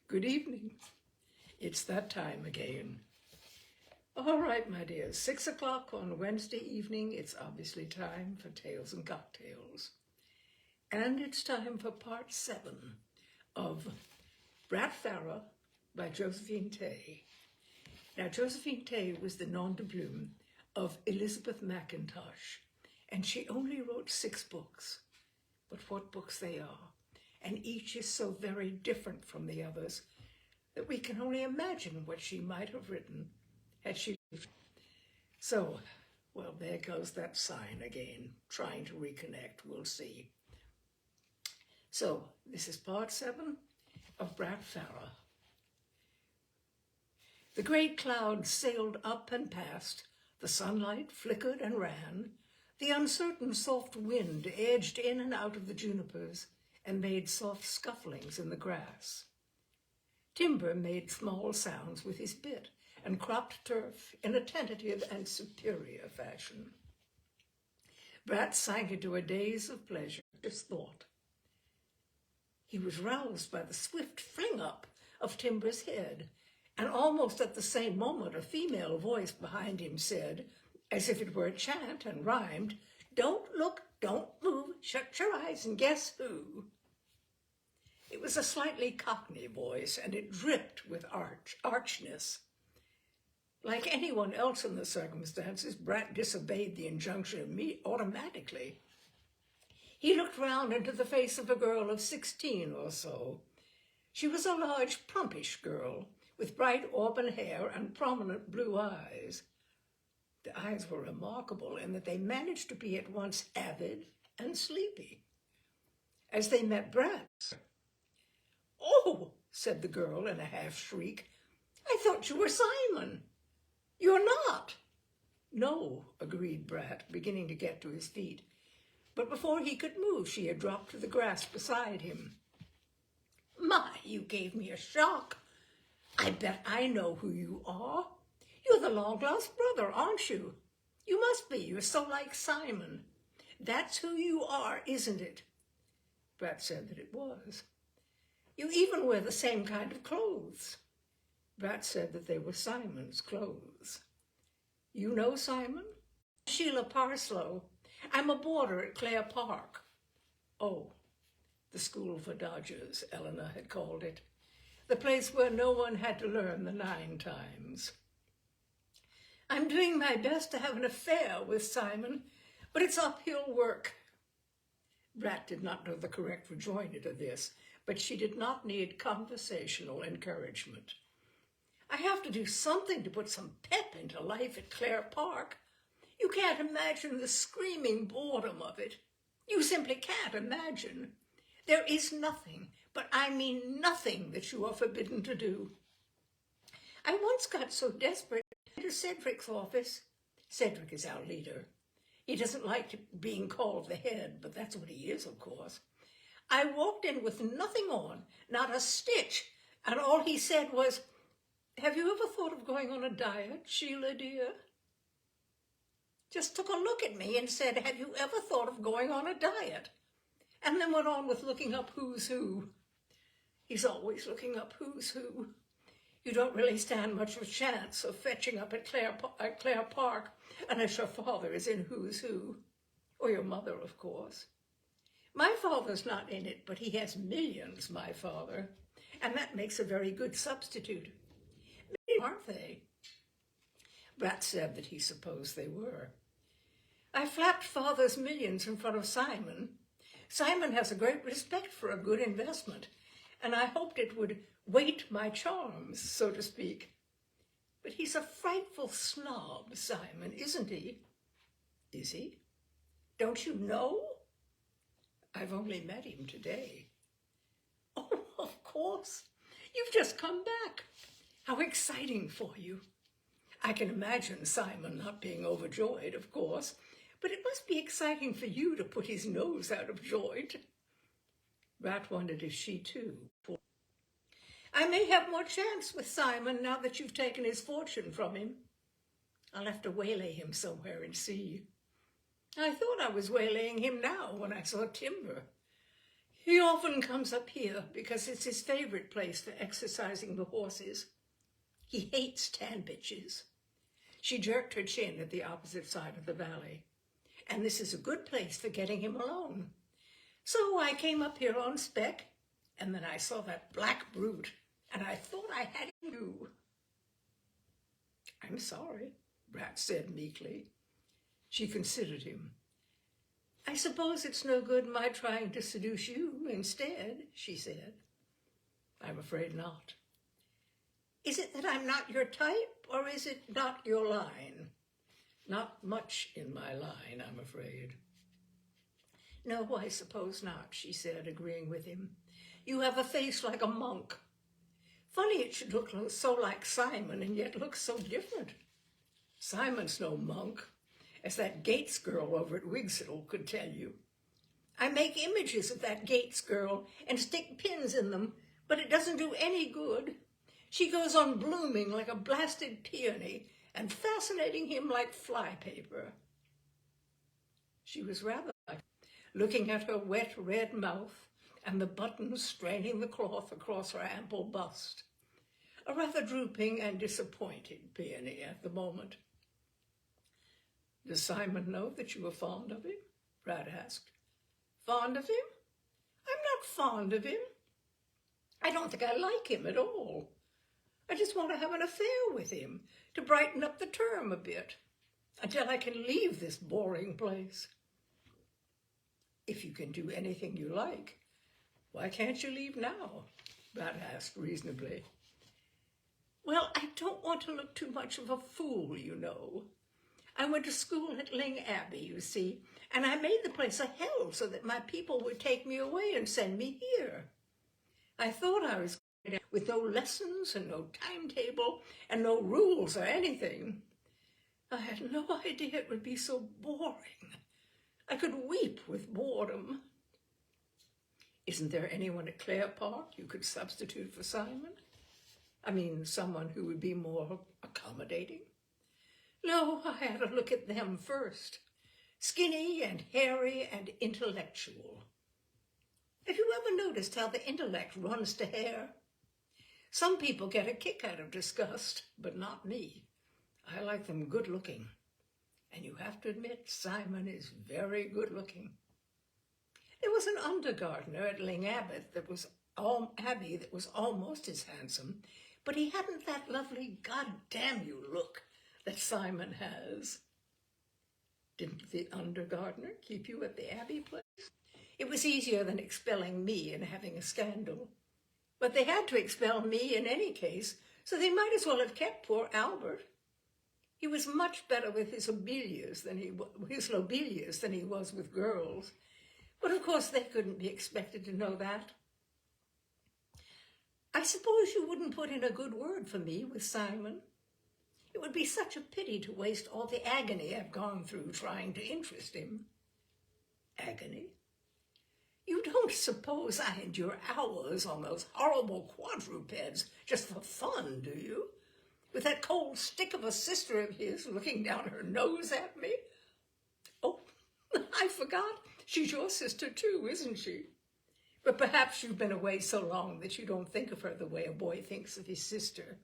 Good evening. It's that time again. All right, my dears, 6 o'clock on Wednesday evening. It's obviously time for Tales and Cocktails. And it's time for part 7 of BRAT FARRAR by Josephine Tey. Now, Josephine Tey was the nom de plume of Elizabeth McIntosh, and she only wrote 6 books. But what books they are, and each is so very different from the others that we can only imagine what she might have written had she lived. So, well, there goes that sign again, trying to reconnect, we'll see. So, this is part 7 of BRAT FARRAR. The great clouds sailed up and past, the sunlight flickered and ran, the uncertain soft wind edged in and out of the junipers and made soft scufflings in the grass. Timber made small sounds with his bit and cropped turf in a tentative and superior fashion. Brat sank into a daze of pleasure, just thought. He was roused by the swift fling-up of Timber's head, and almost at the same moment a female voice behind him said, as if it were a chant and rhymed, "Don't look, don't move, shut your eyes and guess who." It was a slightly cockney voice, and it dripped with archness. Like anyone else in the circumstances, Brat disobeyed the injunction automatically. He looked round into the face of a girl of 16 or so. She was a large, plumpish girl, with bright auburn hair and prominent blue eyes. The eyes were remarkable in that they managed to be at once avid and sleepy. As they met Brat, "Oh," said the girl in a half-shriek, "I thought you were Simon." "You're not." "No," agreed Brat, beginning to get to his feet. But before he could move, she had dropped to the grass beside him. "My, you gave me a shock. I bet I know who you are. You're the long-lost brother, aren't you? You must be. You're so like Simon. That's who you are, isn't it?" Brat said that it was. "You even wear the same kind of clothes." Brat said that they were Simon's clothes. "You know Simon?" "Sheila Parslow. I'm a boarder at Clare Park." Oh, the school for dodgers, Eleanor had called it. The place where no one had to learn the 9 times. "I'm doing my best to have an affair with Simon, but it's uphill work." Brat did not know the correct rejoinder to this, but she did not need conversational encouragement. "I have to do something to put some pep into life at Clare Park. You can't imagine the screaming boredom of it. You simply can't imagine. There is nothing, but I mean nothing, that you are forbidden to do. I once got so desperate to Cedric's office. Cedric is our leader. He doesn't like being called the head, but that's what he is, of course. I walked in with nothing on, not a stitch, and all he said was, 'Have you ever thought of going on a diet, Sheila, dear?' Just took a look at me and said, 'Have you ever thought of going on a diet?' And then went on with looking up who's who. He's always looking up who's who. You don't really stand much of a chance of fetching up at Clare Park unless your father is in who's who. Or your mother, of course. My father's not in it, but he has millions, my father, and that makes a very good substitute. Aren't they?" Brat said that he supposed they were. "I flapped father's millions in front of Simon. Simon has a great respect for a good investment, and I hoped it would weight my charms, so to speak. But he's a frightful snob, Simon, isn't he?" "Is he? Don't you know?" "I've only met him today." "Oh, of course. You've just come back. How exciting for you. I can imagine Simon not being overjoyed, of course, but it must be exciting for you to put his nose out of joint." Brat wondered if she too. "I may have more chance with Simon now that you've taken his fortune from him. I'll have to waylay him somewhere and see. I thought I was waylaying him now when I saw Timber. He often comes up here because it's his favorite place for exercising the horses. He hates tan bitches. She jerked her chin at the opposite side of the valley. And this is a good place for getting him alone. So I came up here on spec, and then I saw that black brute, and I thought I had you. I'm sorry, Brat said meekly. She considered him. I suppose it's no good my trying to seduce you instead, she said. I'm afraid not. Is it that I'm not your type, or is it not your line? Not much in my line, I'm afraid. No, I suppose not, she said, agreeing with him. You have a face like a monk. Funny it should look so like Simon and yet look so different. Simon's no monk, as that Gates girl over at Wigsettle could tell you. I make images of that Gates girl and stick pins in them, but it doesn't do any good. She goes on blooming like a blasted peony and fascinating him like flypaper. She was rather like, looking at her wet red mouth and the buttons straining the cloth across her ample bust. A rather drooping and disappointed peony at the moment. Does Simon know that you are fond of him? Brat asked. Fond of him? I'm not fond of him. I don't think I like him at all. I just want to have an affair with him, to brighten up the term a bit, until I can leave this boring place. If you can do anything you like, why can't you leave now? Brat asked reasonably. Well, I don't want to look too much of a fool, you know. I went to school at Ling Abbey, you see, and I made the place a hell so that my people would take me away and send me here. I thought I was with no lessons and no timetable and no rules or anything. I had no idea it would be so boring. I could weep with boredom. Isn't there anyone at Clare Park you could substitute for Simon? I mean, someone who would be more accommodating? No, I had to look at them first. Skinny and hairy and intellectual. Have you ever noticed how the intellect runs to hair? Some people get a kick out of disgust, but not me. I like them good-looking. And you have to admit, Simon is very good-looking. There was an undergardener at Ling Abbey that was almost as handsome, but he hadn't that lovely God-damn-you look that Simon has. Didn't the undergardener keep you at the Abbey place? It was easier than expelling me and having a scandal. But they had to expel me in any case, so they might as well have kept poor Albert. He was much better with his lobelias than he was with girls. But of course they couldn't be expected to know that. I suppose you wouldn't put in a good word for me with Simon. It would be such a pity to waste all the agony I've gone through trying to interest him. Agony? You don't suppose I endure hours on those horrible quadrupeds just for fun, do you? With that cold stick of a sister of his looking down her nose at me? Oh, I forgot. She's your sister too, isn't she? But perhaps you've been away so long that you don't think of her the way a boy thinks of his sister.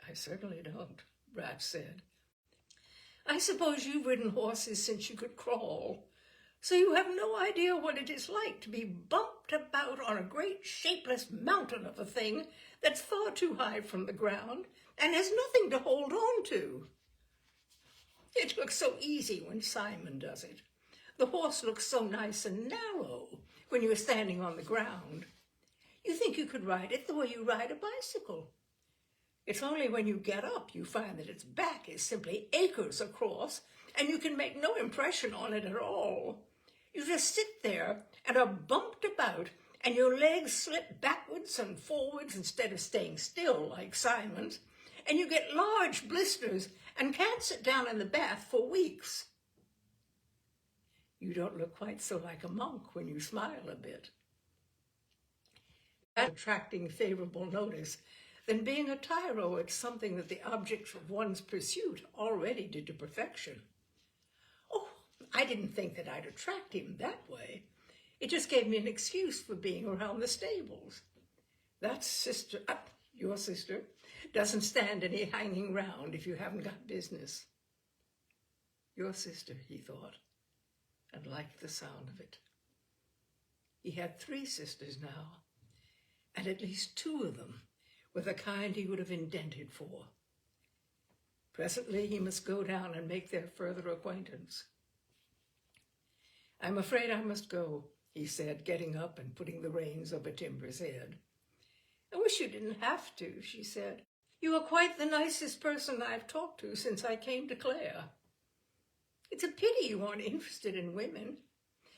I certainly don't, Brat said. I suppose you've ridden horses since you could crawl, so you have no idea what it is like to be bumped about on a great shapeless mountain of a thing that's far too high from the ground and has nothing to hold on to. It looks so easy when Simon does it. The horse looks so nice and narrow when you're standing on the ground. You think you could ride it the way you ride a bicycle. It's only when you get up you find that its back is simply acres across and you can make no impression on it at all. You just sit there and are bumped about and your legs slip backwards and forwards instead of staying still like Simon's, and you get large blisters and can't sit down in the bath for weeks. You don't look quite so like a monk when you smile a bit. Attracting favorable notice than being a tyro at something that the object of one's pursuit already did to perfection. Oh, I didn't think that I'd attract him that way. It just gave me an excuse for being around the stables. That sister, your sister, doesn't stand any hanging round if you haven't got business. Your sister, he thought, and liked the sound of it. He had 3 sisters now, and at least 2 of them were the kind he would have indented for. Presently he must go down and make their further acquaintance. I'm afraid I must go, he said, getting up and putting the reins over Timber's head. I wish you didn't have to, she said. You are quite the nicest person I've talked to since I came to Clare. It's a pity you aren't interested in women.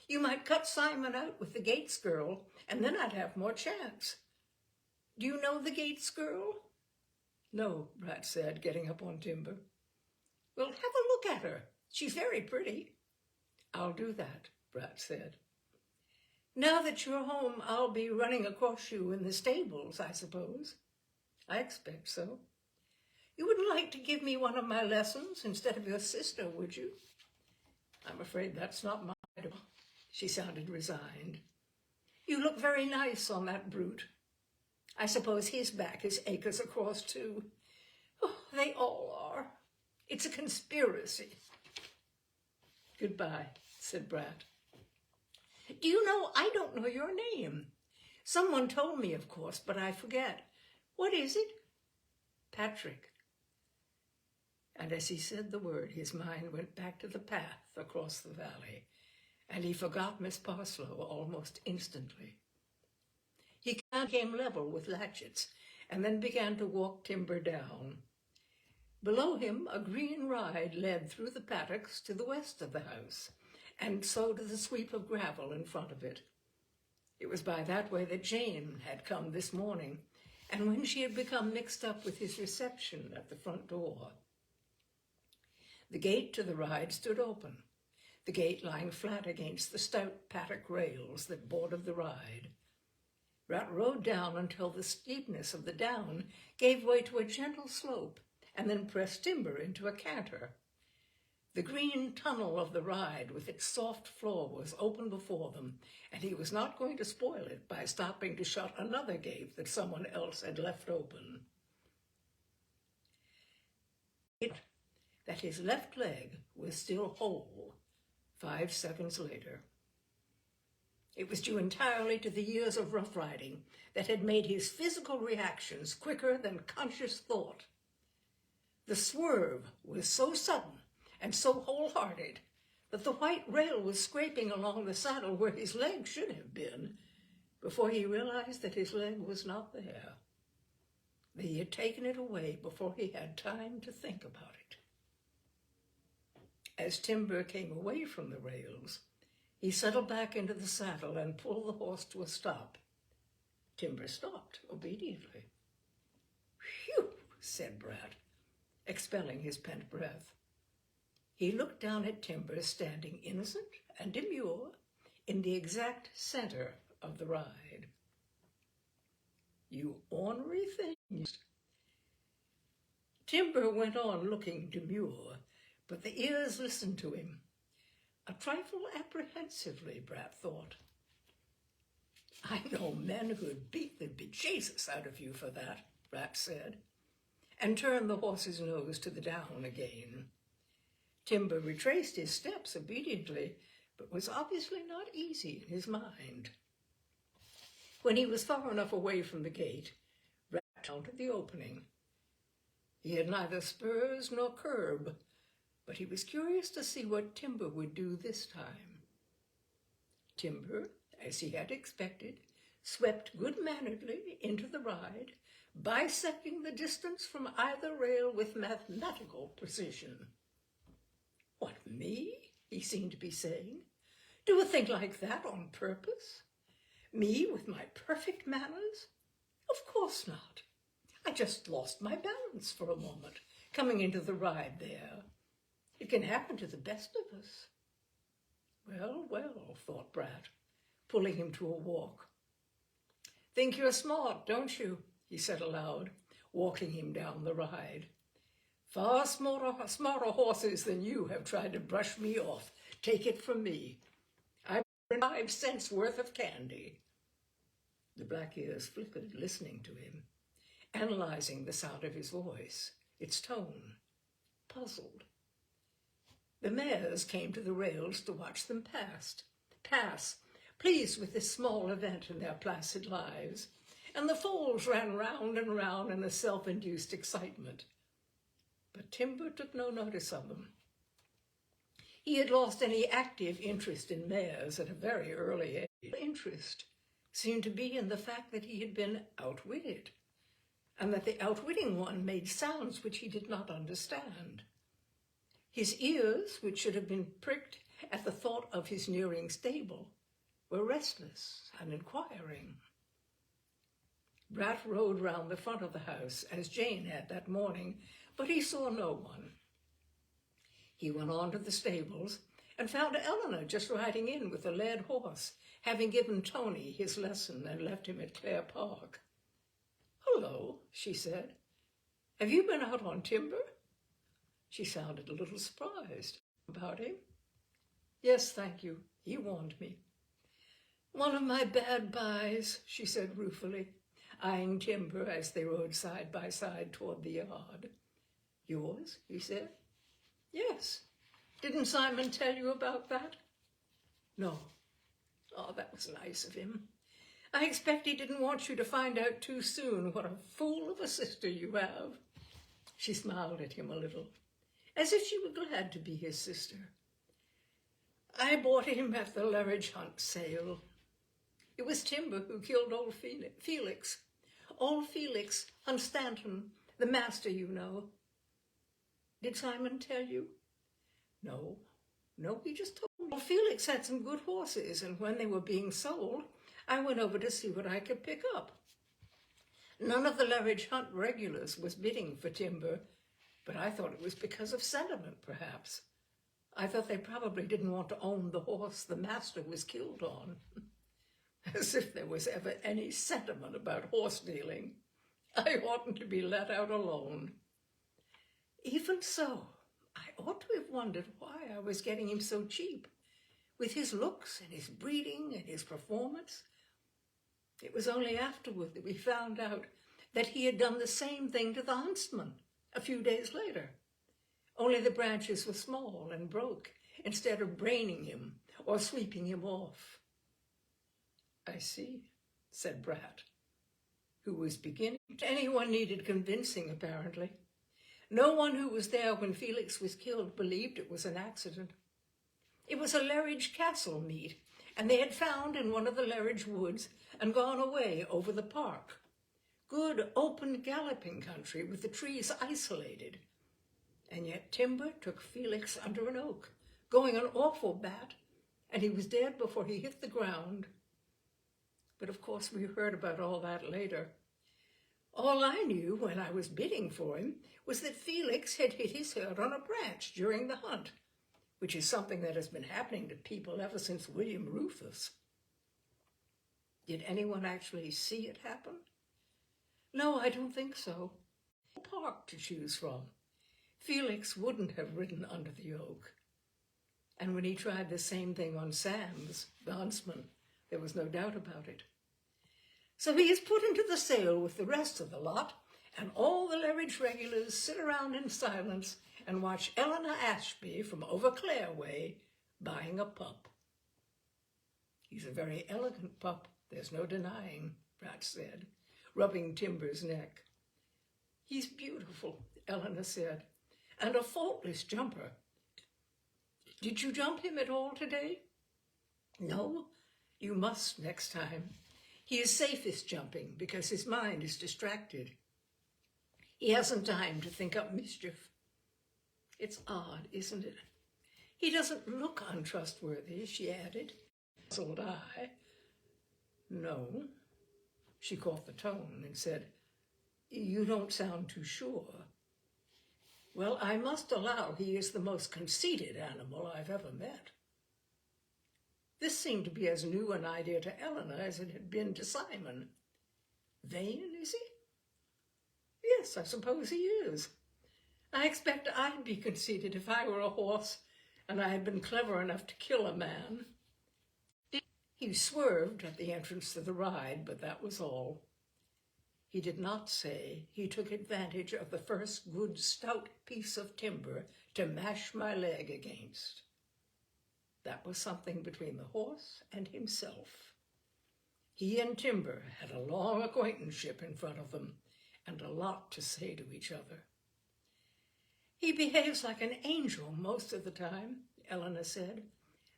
You might cut Simon out with the Gates girl, and then I'd have more chance. Do you know the Gates girl? No, Brat said, getting up on Timber. Well, have a look at her. She's very pretty. I'll do that, Brat said. Now that you're home, I'll be running across you in the stables, I suppose. I expect so. You wouldn't like to give me one of my lessons instead of your sister, would you? I'm afraid that's not my idol. She sounded resigned. You look very nice on that brute. I suppose his back is acres across too. Oh, they all are. It's a conspiracy. Goodbye, said Brat. Do you know, I don't know your name. Someone told me, of course, but I forget. What is it? Patrick. And as he said the word, his mind went back to the path across the valley, and he forgot Miss Parslow almost instantly. He came level with Latchets, and then began to walk Timber down. Below him, a green ride led through the paddocks to the west of the house, and so to the sweep of gravel in front of it. It was by that way that Jane had come this morning, and when she had become mixed up with his reception at the front door. The gate to the ride stood open, the gate lying flat against the stout paddock rails that bordered the ride. Brat rode down until the steepness of the down gave way to a gentle slope, and then pressed Timber into a canter. The green tunnel of the ride with its soft floor was open before them, and he was not going to spoil it by stopping to shut another gate that someone else had left open. That his left leg was still whole 5 seconds later. It was due entirely to the years of rough riding that had made his physical reactions quicker than conscious thought. The swerve was so sudden and so wholehearted that the white rail was scraping along the saddle where his leg should have been before he realized that his leg was not there. That he had taken it away before he had time to think about it. As Timber came away from the rails, he settled back into the saddle and pulled the horse to a stop. Timber stopped obediently. Phew, said Brat, expelling his pent breath. He looked down at Timber standing innocent and demure in the exact center of the ride. You ornery things. Timber went on looking demure, but the ears listened to him. A trifle apprehensively, Brat thought. I know men who'd beat the bejesus out of you for that, Brat said, and turned the horse's nose to the down again. Timber retraced his steps obediently, but was obviously not easy in his mind. When he was far enough away from the gate, Brat counted the opening. He had neither spurs nor curb, but he was curious to see what Timber would do this time. Timber, as he had expected, swept good-manneredly into the ride, bisecting the distance from either rail with mathematical precision. What, me? He seemed to be saying. Do a thing like that on purpose? Me with my perfect manners? Of course not. I just lost my balance for a moment, coming into the ride there. It can happen to the best of us. Well, well, thought Brat, pulling him to a walk. Think you're smart, don't you? He said aloud, walking him down the ride. Far smarter horses than you have tried to brush me off. Take it from me. I'm and 5 cents worth of candy. The black ears flickered, listening to him, analyzing the sound of his voice, its tone, puzzled. The mares came to the rails to watch them pass, pleased with this small event in their placid lives, and the foals ran round and round in a self-induced excitement. But Timber took no notice of them. He had lost any active interest in mares at a very early age. Interest seemed to be in the fact that he had been outwitted, and that the outwitting one made sounds which he did not understand. His ears, which should have been pricked at the thought of his nearing stable, were restless and inquiring. Brat rode round the front of the house, as Jane had that morning, but he saw no one. He went on to the stables and found Eleanor just riding in with a led horse, having given Tony his lesson and left him at Clare Park. "Hello," she said. "Have you been out on Timber?" She sounded a little surprised. "About him?" "Yes, thank you. He warned me." "One of my bad buys," she said ruefully, eyeing Timber as they rode side by side toward the yard. "Yours?" he said. "Yes. Didn't Simon tell you about that?" "No." "Oh, that was nice of him. I expect he didn't want you to find out too soon what a fool of a sister you have." She smiled at him a little, as if she were glad to be his sister. "I bought him at the Lerridge Hunt sale. It was Timber who killed old Felix. Old Felix Hunstanton, the master, you know." "Did Simon tell you?" No, he just told me. Well, Felix had some good horses, and when they were being sold, I went over to see what I could pick up. None of the Lerridge Hunt regulars was bidding for Timber, but I thought it was because of sentiment, perhaps. I thought they probably didn't want to own the horse the master was killed on. As if there was ever any sentiment about horse dealing. I oughtn't to be let out alone. Even so, I ought to have wondered why I was getting him so cheap, with his looks and his breeding and his performance. It was only afterward that we found out that he had done the same thing to the huntsman a few days later, only the branches were small and broke instead of braining him or sweeping him off. "I see," said Brat, who was beginning. Anyone needed convincing, apparently. No one who was there when Felix was killed believed it was an accident. It was a Lerridge Castle meet, and they had found in one of the Lerridge woods and gone away over the park. Good, open galloping country with the trees isolated. And yet Timber took Felix under an oak, going an awful bat, and he was dead before he hit the ground. But of course we heard about all that later. All I knew when I was bidding for him was that Felix had hit his head on a branch during the hunt, which is something that has been happening to people ever since William Rufus. Did anyone actually see it happen? No, I don't think so. Park to choose from. Felix wouldn't have ridden under the oak. And when he tried the same thing on Sam's, the huntsman, there was no doubt about it. So he is put into the sale with the rest of the lot, and all the Lerridge regulars sit around in silence and watch Eleanor Ashby from over Clare way buying a pup. He's a very elegant pup, there's no denying, Brat said, rubbing Timber's neck. He's beautiful, Eleanor said, and a faultless jumper. Did you jump him at all today? No, you must next time. He is safest jumping because his mind is distracted. He hasn't time to think up mischief. It's odd, isn't it? He doesn't look untrustworthy, she added. Puzzled eye. No. She caught the tone and said, You don't sound too sure. Well, I must allow he is the most conceited animal I've ever met. This seemed to be as new an idea to Eleanor as it had been to Simon. Vain, is he? Yes, I suppose he is. I expect I'd be conceited if I were a horse and I had been clever enough to kill a man. He swerved at the entrance to the ride, but that was all. He did not say he took advantage of the first good stout piece of timber to mash my leg against. That was something between the horse and himself. He and timber had a long acquaintanceship in front of them and a lot to say to each other. He behaves like an angel most of the time, Eleanor said.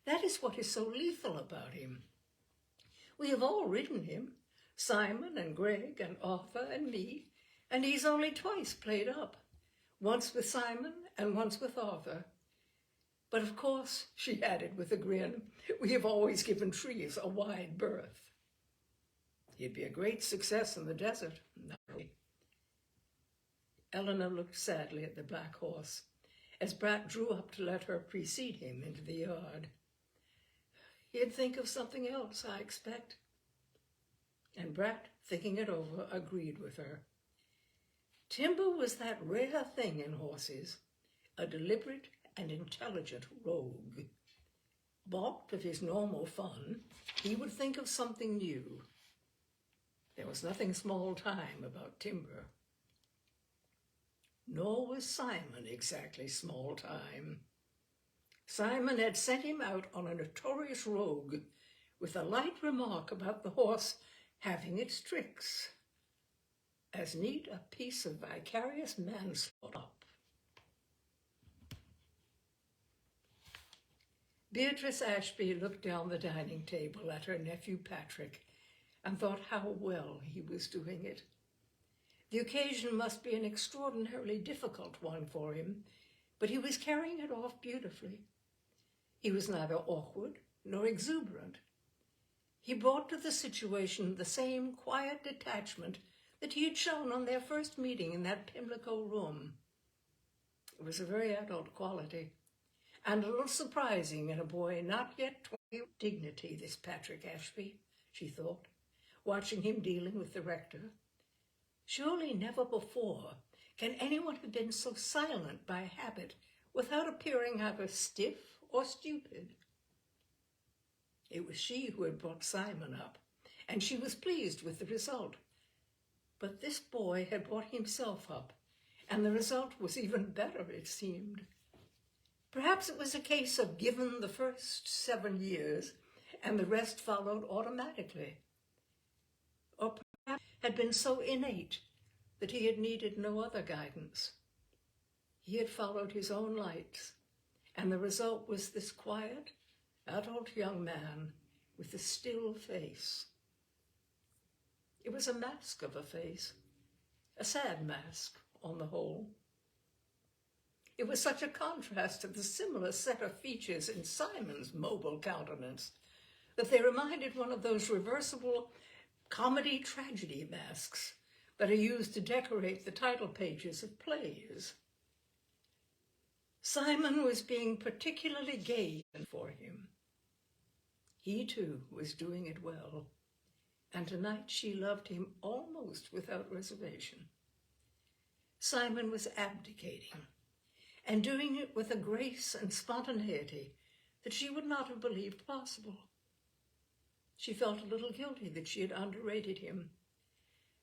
That is what is so lethal about him. We have all ridden him, Simon and Greg and Arthur and me, and he's only twice played up, once with Simon and once with Arthur. But of course, she added with a grin, we have always given trees a wide berth. He'd be a great success in the desert. No. Eleanor looked sadly at the black horse as Brat drew up to let her precede him into the yard. He'd think of something else, I expect. And Brat, thinking it over, agreed with her. Timber was that rare thing in horses, a deliberate and intelligent rogue. Balked of his normal fun, he would think of something new. There was nothing small-time about Timber. Nor was Simon exactly small-time. Simon had sent him out on a notorious rogue with a light remark about the horse having its tricks. As neat a piece of vicarious manslaughter. Beatrice Ashby looked down the dining table at her nephew Patrick and thought how well he was doing it. The occasion must be an extraordinarily difficult one for him, but he was carrying it off beautifully. He was neither awkward nor exuberant. He brought to the situation the same quiet detachment that he had shown on their first meeting in that Pimlico room. It was a very adult quality, and a little surprising in a boy not yet 20. Dignity, this Patrick Ashby, she thought, watching him dealing with the rector. Surely never before can anyone have been so silent by habit without appearing either stiff or stupid. It was she who had brought Simon up, and she was pleased with the result. But this boy had brought himself up, and the result was even better, it seemed. Perhaps it was a case of given the first 7 years, and the rest followed automatically. Or perhaps it had been so innate that he had needed no other guidance. He had followed his own lights, and the result was this quiet, adult young man with a still face. It was a mask of a face, a sad mask on the whole. It was such a contrast to the similar set of features in Simon's mobile countenance that they reminded one of those reversible comedy-tragedy masks that are used to decorate the title pages of plays. Simon was being particularly gay for him. He, too, was doing it well, and tonight she loved him almost without reservation. Simon was abdicating, and doing it with a grace and spontaneity that she would not have believed possible. She felt a little guilty that she had underrated him.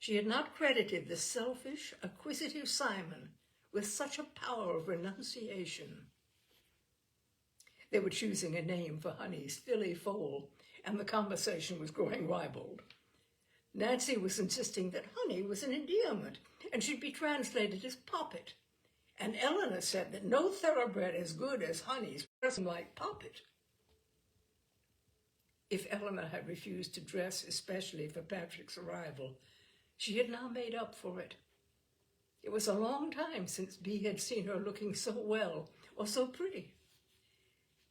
She had not credited the selfish, acquisitive Simon with such a power of renunciation. They were choosing a name for Honey's filly foal, and the conversation was growing ribald. Nancy was insisting that Honey was an endearment and should be translated as Poppet, and Eleanor said that no thoroughbred as good as Honey's person like Poppet. If Eleanor had refused to dress especially for Patrick's arrival, she had now made up for it. It was a long time since Bea had seen her looking so well or so pretty.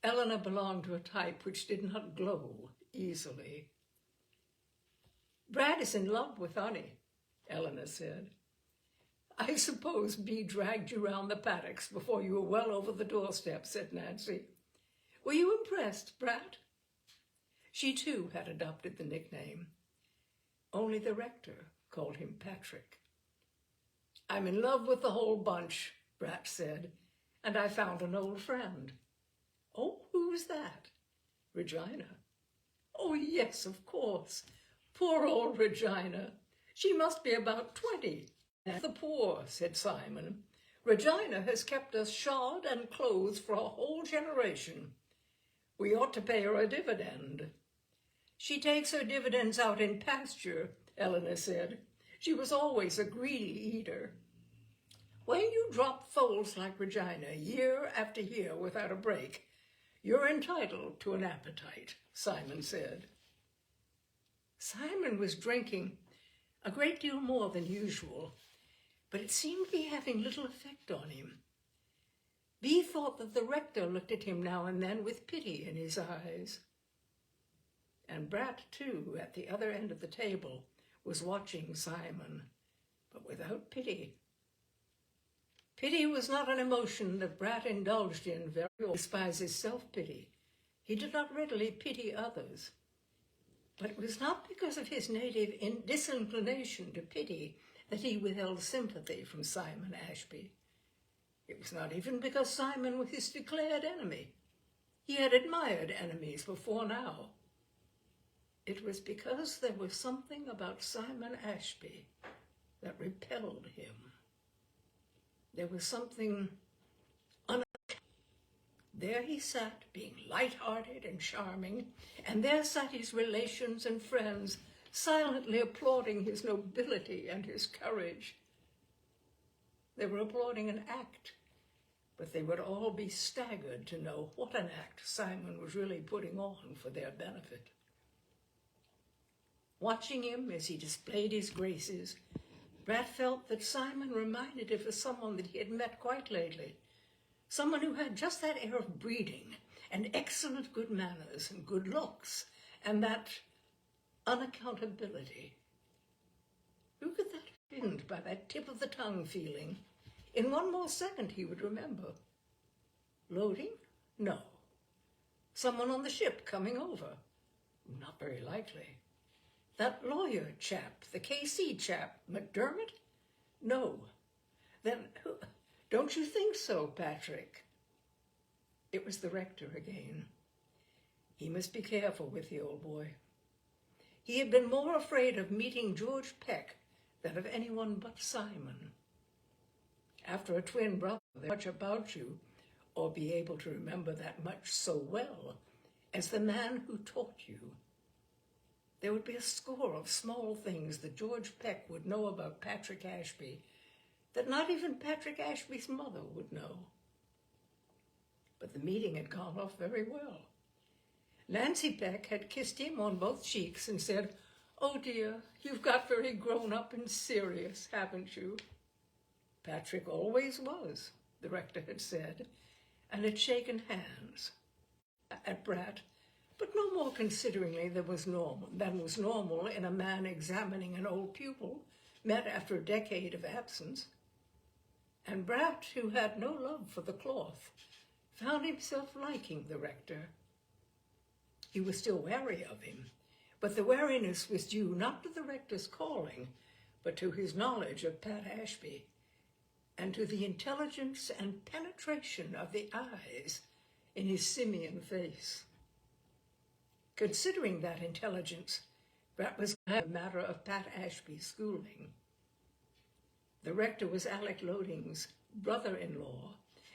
Eleanor belonged to a type which did not glow easily. Brat is in love with Honey, Eleanor said. I suppose Bea dragged you round the paddocks before you were well over the doorstep, said Nancy. Were you impressed, Brat? She too had adopted the nickname. Only the rector called him Patrick. I'm in love with the whole bunch, Brat said, and I found an old friend. Oh, who's that? Regina. Oh, yes, of course. Poor old Regina. She must be about 20. The poor, said Simon. Regina has kept us shod and clothed for a whole generation. We ought to pay her a dividend. She takes her dividends out in pasture, Eleanor said. She was always a greedy eater. When you drop foals like Regina year after year without a break, you're entitled to an appetite, Simon said. Simon was drinking a great deal more than usual, but it seemed to be having little effect on him. Bee thought that the rector looked at him now and then with pity in his eyes. And Brat, too, at the other end of the table, was watching Simon, but without pity. Pity was not an emotion that Brat indulged in very often. He despises self-pity. He did not readily pity others. But it was not because of his native disinclination to pity that he withheld sympathy from Simon Ashby. It was not even because Simon was his declared enemy. He had admired enemies before now. It was because there was something about Simon Ashby that repelled him. There was something There he sat, being light-hearted and charming, and there sat his relations and friends, silently applauding his nobility and his courage. They were applauding an act, but they would all be staggered to know what an act Simon was really putting on for their benefit. Watching him as he displayed his graces, Brat felt that Simon reminded him of someone that he had met quite lately, someone who had just that air of breeding and excellent good manners and good looks and that unaccountability. Who could that have been by that tip of the tongue feeling? In one more second he would remember. Loading? No. Someone on the ship coming over? Not very likely. That lawyer chap, the KC chap, McDermott? No. Then who? Don't you think so, Patrick? It was the rector again. He must be careful with the old boy. He had been more afraid of meeting George Peck than of anyone but Simon. After a twin brother, much about you, or be able to remember that much so well as the man who taught you. There would be a score of small things that George Peck would know about Patrick Ashby that not even Patrick Ashby's mother would know. But the meeting had gone off very well. Nancy Peck had kissed him on both cheeks and said, "Oh dear, you've got very grown up and serious, haven't you?" Patrick always was, the rector had said, and had shaken hands at Brat, but no more consideringly than was normal in a man examining an old pupil met after a decade of absence. And Brat, who had no love for the cloth, found himself liking the rector. He was still wary of him, but the wariness was due not to the rector's calling, but to his knowledge of Pat Ashby, and to the intelligence and penetration of the eyes in his simian face. Considering that intelligence, Brat was a matter of Pat Ashby's schooling. The rector was Alec Loading's brother-in-law,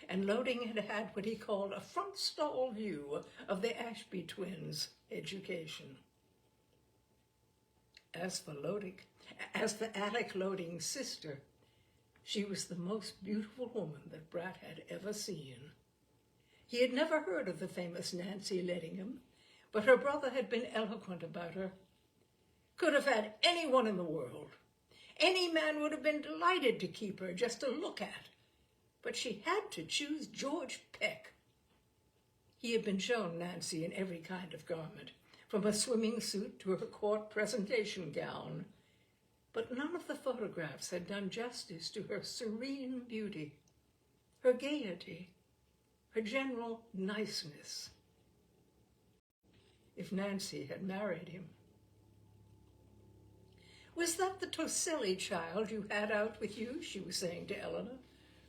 and Loading had had what he called a front stall view of the Ashby twins' education. As for Alec Loading's sister, she was the most beautiful woman that Brat had ever seen. He had never heard of the famous Nancy Ledingham, but her brother had been eloquent about her. Could have had anyone in the world. Any man would have been delighted to keep her just to look at. But she had to choose George Peck. He had been shown Nancy in every kind of garment, from a swimming suit to her court presentation gown. But none of the photographs had done justice to her serene beauty, her gaiety, her general niceness. If Nancy had married him. "Was that the Toselli child you had out with you?" she was saying to Eleanor.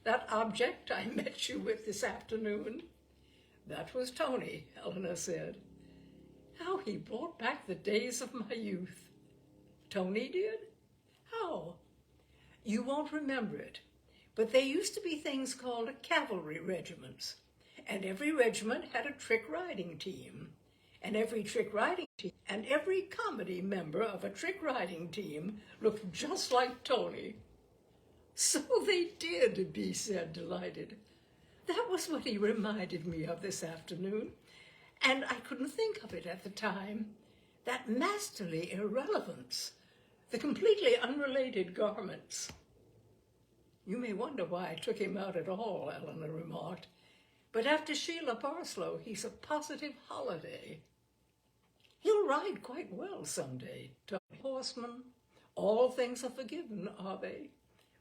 "That object I met you with this afternoon?" "That was Tony," Eleanor said. How he brought back the days of my youth. Tony did? How? You won't remember it, but there used to be things called cavalry regiments, and every regiment had a trick riding team, and every comedy member of a trick riding team looked just like Tony. So they did, Bee said, delighted. That was what he reminded me of this afternoon, and I couldn't think of it at the time. That masterly irrelevance, the completely unrelated garments. You may wonder why I took him out at all, Eleanor remarked, but after Sheila Parslow, he's a positive holiday. He'll ride quite well someday, Tony. Horseman, all things are forgiven, are they?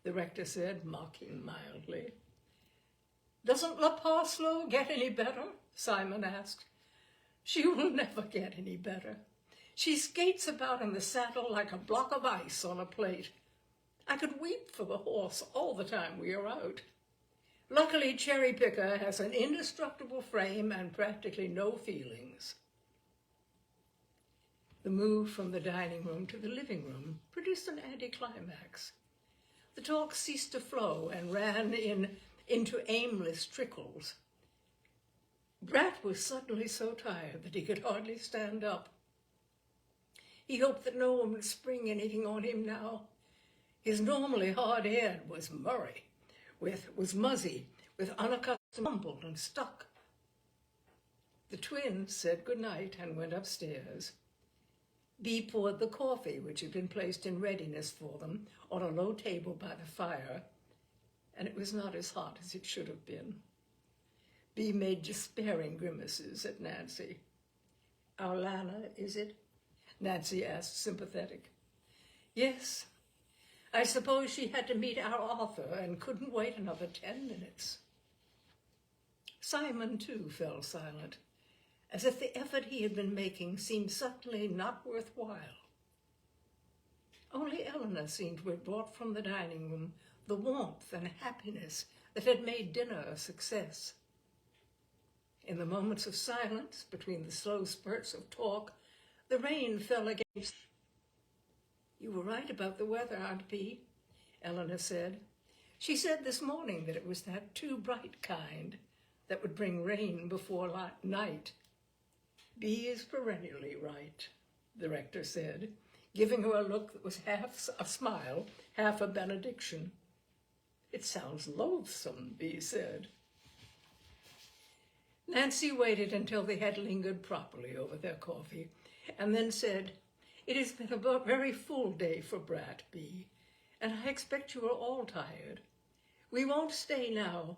The rector said, mocking mildly. Doesn't La Parslow get any better? Simon asked. She will never get any better. She skates about in the saddle like a block of ice on a plate. I could weep for the horse all the time we are out. Luckily, Cherry Picker has an indestructible frame and practically no feelings. The move from the dining room to the living room produced an anticlimax. The talk ceased to flow and ran into aimless trickles. Brat was suddenly so tired that he could hardly stand up. He hoped that no one would spring anything on him now. His normally hard head was muzzy, with unaccustomed mumbled and stuck. The twins said good night and went upstairs. Bee poured the coffee, which had been placed in readiness for them, on a low table by the fire, and it was not as hot as it should have been. Bee made despairing grimaces at Nancy. Our Lana, is it? Nancy asked, sympathetic. Yes. I suppose she had to meet our author and couldn't wait another 10 minutes. Simon, too, fell silent, as if the effort he had been making seemed suddenly not worthwhile. Only Eleanor seemed to have brought from the dining room the warmth and happiness that had made dinner a success. In the moments of silence, between the slow spurts of talk, the rain fell against. You were right about the weather, Aunt Bee, Eleanor said. She said this morning that it was that too bright kind that would bring rain before night. Bee is perennially right, the rector said, giving her a look that was half a smile, half a benediction. It sounds loathsome, Bee said. Nancy waited until they had lingered properly over their coffee, and then said, It has been a very full day for Brat, Bee, and I expect you are all tired. We won't stay now,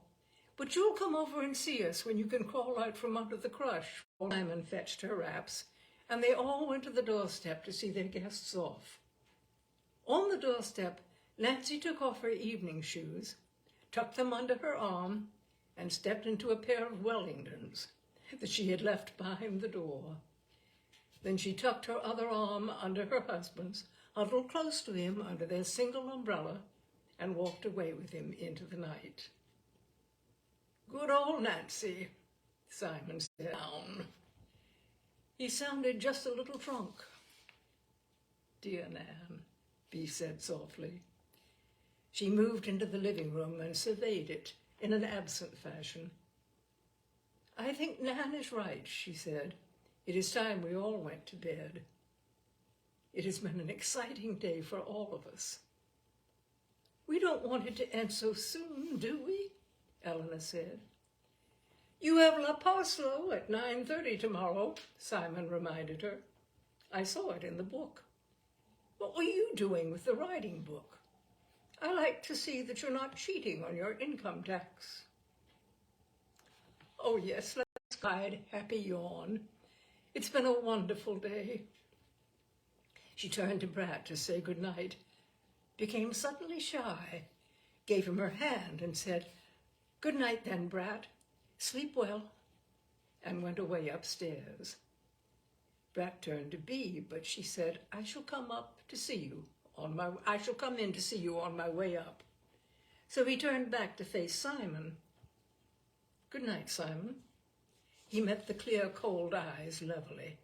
but you'll come over and see us when you can crawl out from under the crush. Simon fetched her wraps, and they all went to the doorstep to see their guests off. On the doorstep, Nancy took off her evening shoes, tucked them under her arm, and stepped into a pair of Wellingtons that she had left behind the door. Then she tucked her other arm under her husband's, huddled close to him under their single umbrella, and walked away with him into the night. Good old Nancy, Simon said down. He sounded just a little drunk. Dear Nan, Bee said softly. She moved into the living room and surveyed it in an absent fashion. I think Nan is right, she said. It is time we all went to bed. It has been an exciting day for all of us. We don't want it to end so soon, do we? Eleanor said. You have La Parslow at 9:30 tomorrow, Simon reminded her. I saw it in the book. What were you doing with the writing book? I like to see that you're not cheating on your income tax. Oh yes, let's hide happy yawn. It's been a wonderful day. She turned to Brat to say good night, became suddenly shy, gave him her hand and said, Good night then, Brat. Sleep well, and went away upstairs. Brat turned to Bee, but she said, I shall come in to see you on my way up. So he turned back to face Simon. Good night, Simon. He met the clear, cold eyes levelly.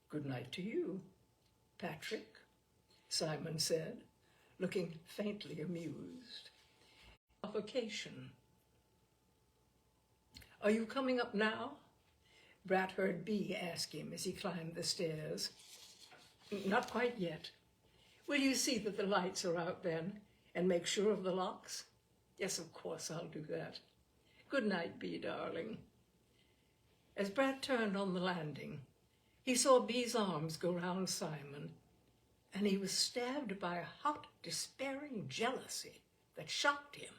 Good night to you, Patrick, Simon said, looking faintly amused. Vacation. Are you coming up now? Brat heard Bee ask him as he climbed the stairs. Not quite yet. Will you see that the lights are out then, and make sure of the locks? Yes, of course, I'll do that. Good night, Bee, darling. As Brat turned on the landing, he saw Bee's arms go round Simon, and he was stabbed by a hot, despairing jealousy that shocked him.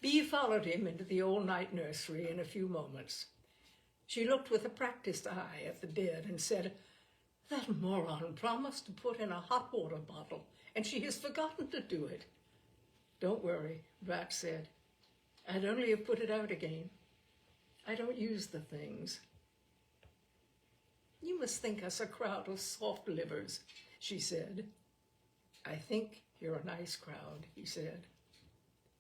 Bee followed him into the all-night nursery in a few moments. She looked with a practiced eye at the bed and said, "That moron promised to put in a hot water bottle, and she has forgotten to do it." "Don't worry," Brat said. "I'd only have put it out again. I don't use the things." "You must think us a crowd of soft livers," she said. "I think you're a nice crowd," he said.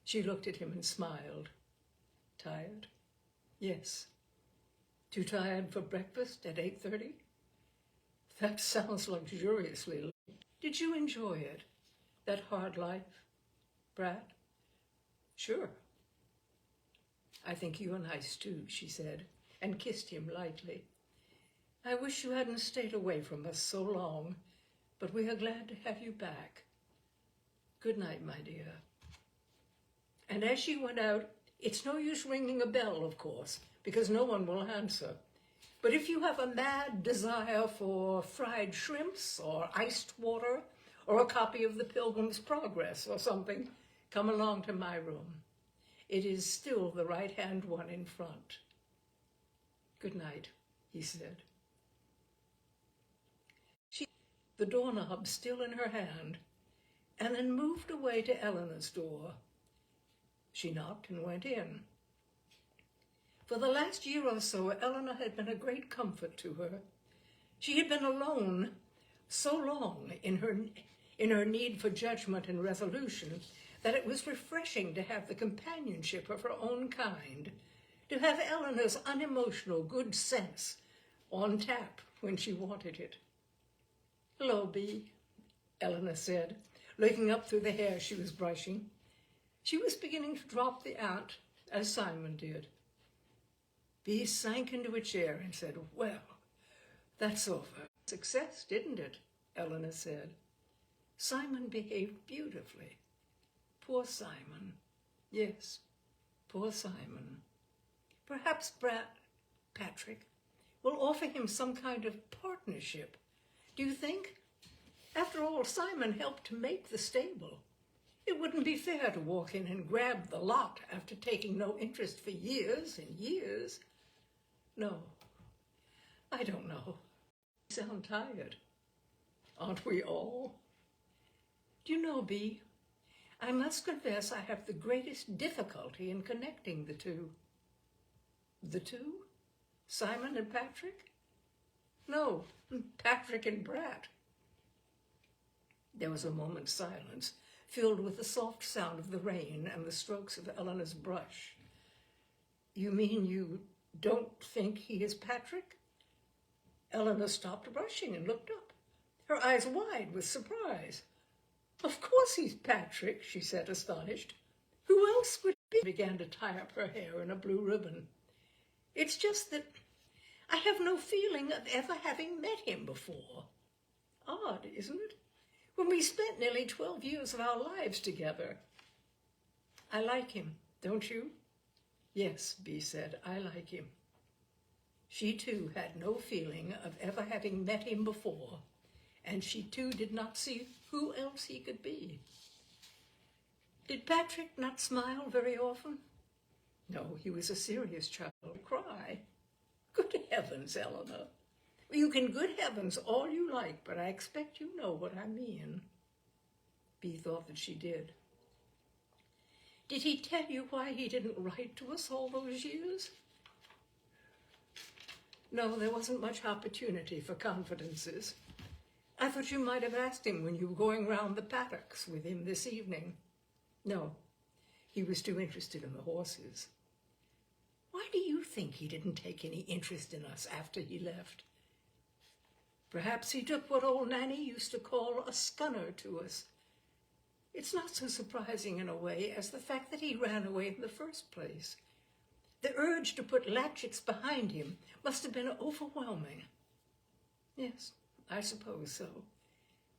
She looked at him and smiled. "Tired?" "Yes." "Too tired for breakfast at 8:30? That sounds luxuriously late. Did you enjoy it, that hard life, Brat?" "Sure." "I think you're nice too," she said, and kissed him lightly. "I wish you hadn't stayed away from us so long, but we are glad to have you back. Good night, my dear." And as she went out, it's no use ringing a bell, of course, because no one will answer. But if you have a mad desire for fried shrimps or iced water or a copy of the Pilgrim's Progress or something, come along to my room. It is still the right-hand one in front. "Good night," he said. She the doorknob still in her hand, and then moved away to Eleanor's door. She knocked and went in. For the last year or so, Eleanor had been a great comfort to her. She had been alone so long in her need for judgment and resolution that it was refreshing to have the companionship of her own kind, to have Eleanor's unemotional good sense on tap when she wanted it. "Hello, Bee," Eleanor said, looking up through the hair she was brushing. She was beginning to drop the aunt, as Simon did. Bee sank into a chair and said, "Well, that's over." "Success, didn't it?" Eleanor said. "Simon behaved beautifully." "Poor Simon." "Yes, poor Simon. Perhaps Patrick will offer him some kind of partnership. Do you think? After all, Simon helped to make the stable. It wouldn't be fair to walk in and grab the lot after taking no interest for years and years." "No, I don't know. You sound tired." "Aren't we all?" "Do you know, Bee, I must confess I have the greatest difficulty in connecting the two." "The two? Simon and Patrick?" "No, Patrick and Brat." There was a moment's silence, filled with the soft sound of the rain and the strokes of Eleanor's brush. "You mean you don't think he is Patrick?" Eleanor stopped brushing and looked up, her eyes wide with surprise. "Of course he's Patrick," she said, astonished. "Who else would be?" She began to tie up her hair in a blue ribbon. "It's just that I have no feeling of ever having met him before. Odd, isn't it? When we spent nearly 12 years of our lives together." "I like him, don't you?" "Yes," Bee said, "I like him." She too had no feeling of ever having met him before, and she too did not see who else he could be. "Did Patrick not smile very often?" "No, he was a serious child. Cry." "Good heavens, Eleanor. You can good heavens all you like, but I expect you know what I mean." Bee thought that she did. "Did he tell you why he didn't write to us all those years?" "No, there wasn't much opportunity for confidences. I thought you might have asked him when you were going round the paddocks with him this evening." "No, he was too interested in the horses." Why do you think he didn't take any interest in us after he left? Perhaps he took what old Nanny used to call a scunner to us. It's not so surprising in a way as the fact that he ran away in the first place. The urge to put latchets behind him must have been overwhelming. Yes, I suppose so.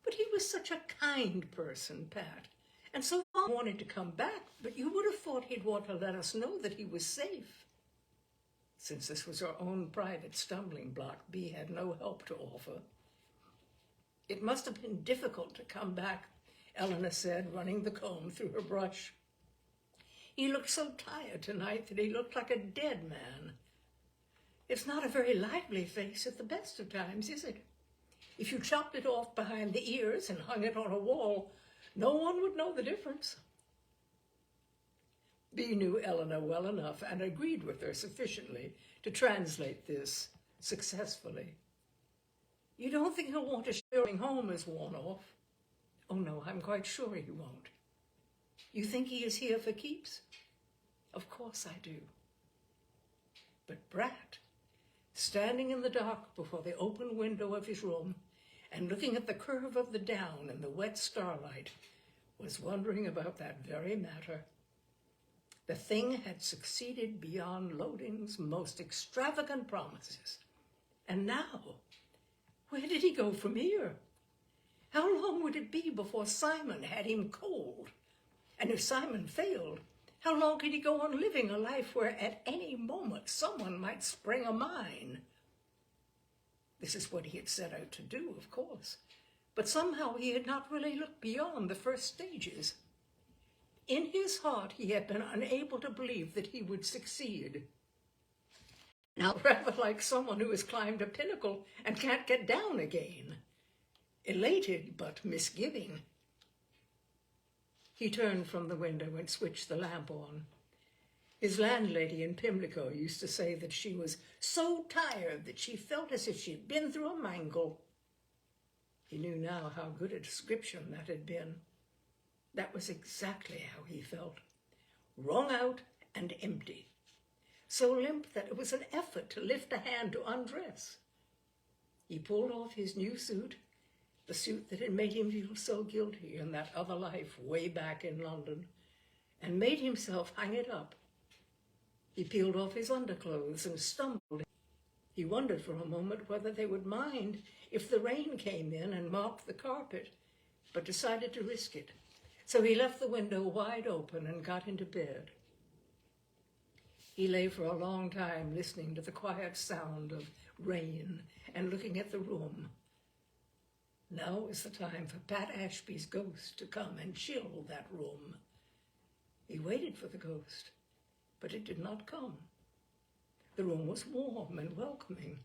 But he was such a kind person, Pat, and so I wanted to come back, but you would have thought he'd want to let us know that he was safe. Since this was our own private stumbling block, Bea had no help to offer. It must have been difficult to come back, Eleanor said, running the comb through her brush. He looked so tired tonight that he looked like a dead man. It's not a very lively face at the best of times, is it? If you chopped it off behind the ears and hung it on a wall, no one would know the difference. Bea knew Eleanor well enough and agreed with her sufficiently to translate this successfully. You don't think he'll want to show him home is worn off? Oh no, I'm quite sure he won't. You think he is here for keeps? Of course I do. But Brat, standing in the dark before the open window of his room and looking at the curve of the down in the wet starlight, was wondering about that very matter. The thing had succeeded beyond Loading's most extravagant promises. And now, where did he go from here? How long would it be before Simon had him cold? And if Simon failed, how long could he go on living a life where at any moment someone might spring a mine? This is what he had set out to do, of course, but somehow he had not really looked beyond the first stages. In his heart, he had been unable to believe that he would succeed. Now, rather like someone who has climbed a pinnacle and can't get down again. Elated, but misgiving. He turned from the window and switched the lamp on. His landlady in Pimlico used to say that she was so tired that she felt as if she'd been through a mangle. He knew now how good a description that had been. That was exactly how he felt. Wrung out and empty. So limp that it was an effort to lift a hand to undress. He pulled off his new suit, the suit that had made him feel so guilty in that other life way back in London, and made himself hang it up. He peeled off his underclothes and stumbled. He wondered for a moment whether they would mind if the rain came in and mopped the carpet, but decided to risk it. So he left the window wide open and got into bed. He lay for a long time listening to the quiet sound of rain and looking at the room. Now was the time for Pat Ashby's ghost to come and chill that room. He waited for the ghost, but it did not come. The room was warm and welcoming.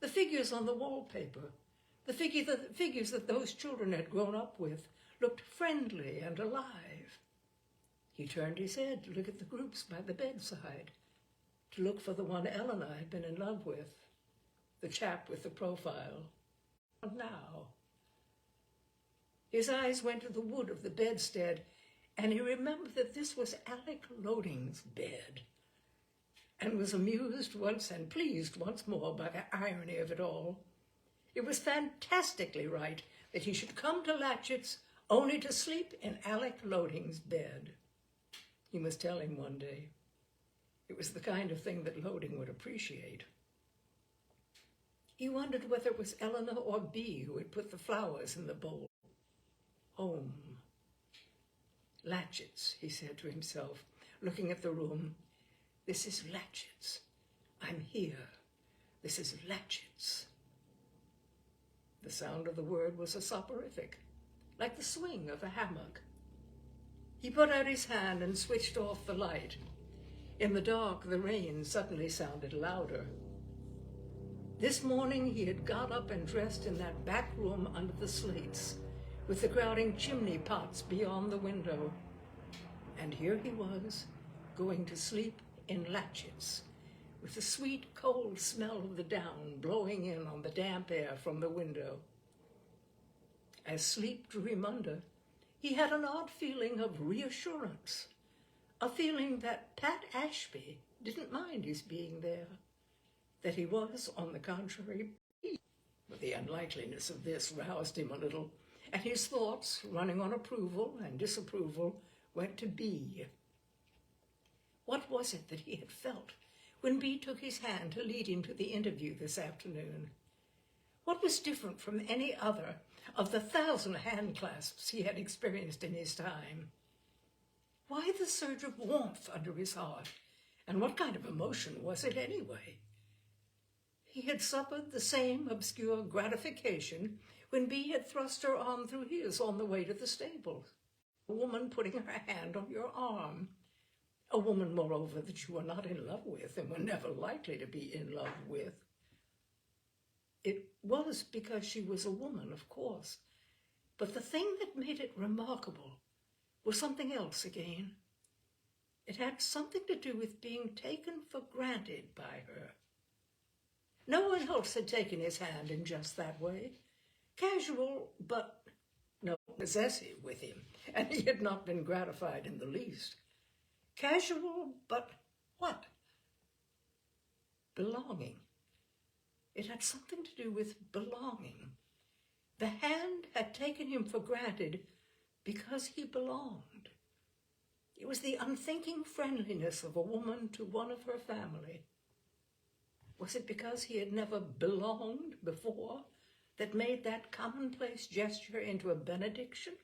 The figures on the wallpaper, the figures that those children had grown up with, looked friendly and alive. He turned his head to look at the groups by the bedside, to look for the one Eleanor had been in love with, the chap with the profile. And now, his eyes went to the wood of the bedstead, and he remembered that this was Alec Loading's bed, and was amused once and pleased once more by the irony of it all. It was fantastically right that he should come to Latchett's only to sleep in Alec Loading's bed. He must tell him one day. It was the kind of thing that Loading would appreciate. He wondered whether it was Eleanor or Bea who had put the flowers in the bowl. Home. Latchett's, he said to himself, looking at the room. This is Latchett's. I'm here. This is Latchett's. The sound of the word was a soporific, like the swing of a hammock. He put out his hand and switched off the light. In the dark, the rain suddenly sounded louder. This morning he had got up and dressed in that back room under the slates, with the crowding chimney pots beyond the window. And here he was, going to sleep in Latchett's, with the sweet, cold smell of the down blowing in on the damp air from the window. As sleep drew him under, he had an odd feeling of reassurance, a feeling that Pat Ashby didn't mind his being there, that he was, on the contrary, pleased. But the unlikeliness of this roused him a little, and his thoughts, running on approval and disapproval, went to Bee. What was it that he had felt when Bee took his hand to lead him to the interview this afternoon? What was different from any other of the 1,000 hand clasps he had experienced in his time? Why the surge of warmth under his heart? And what kind of emotion was it anyway? He had suffered the same obscure gratification when Bee had thrust her arm through his on the way to the stables. A woman putting her hand on your arm. A woman, moreover, that you were not in love with and were never likely to be in love with. It was because she was a woman, of course, but the thing that made it remarkable was something else again. It had something to do with being taken for granted by her. No one else had taken his hand in just that way. Casual, but no possessive with him, and he had not been gratified in the least. Casual, but what? Belonging. It had something to do with belonging. The hand had taken him for granted because he belonged. It was the unthinking friendliness of a woman to one of her family. Was it because he had never belonged before that made that commonplace gesture into a benediction?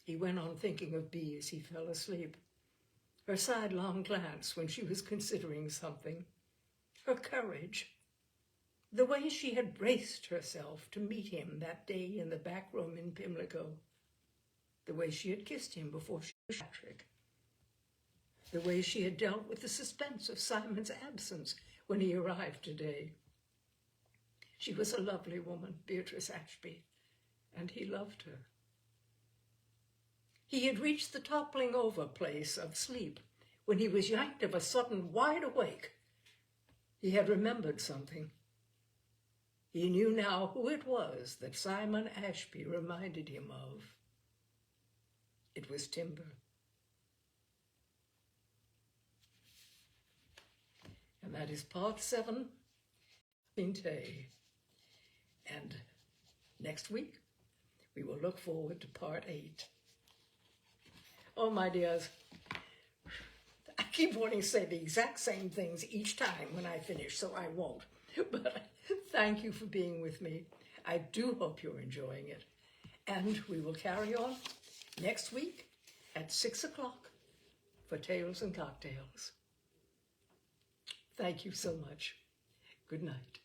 He went on thinking of Bee as he fell asleep. Her sidelong glance when she was considering something. Her courage. The way she had braced herself to meet him that day in the back room in Pimlico. The way she had kissed him before she was Patrick. The way she had dealt with the suspense of Simon's absence when he arrived today. She was a lovely woman, Beatrice Ashby, and he loved her. He had reached the toppling over place of sleep when he was yanked of a sudden wide awake. He had remembered something. He knew now who it was that Simon Ashby reminded him of. It was Timber. And that is part 7, Josephine Tey. And next week, we will look forward to part 8. Oh, my dears, I keep wanting to say the exact same things each time when I finish, so I won't. But thank you for being with me. I do hope you're enjoying it. And we will carry on next week at 6 o'clock for Tales and Cocktails. Thank you so much. Good night.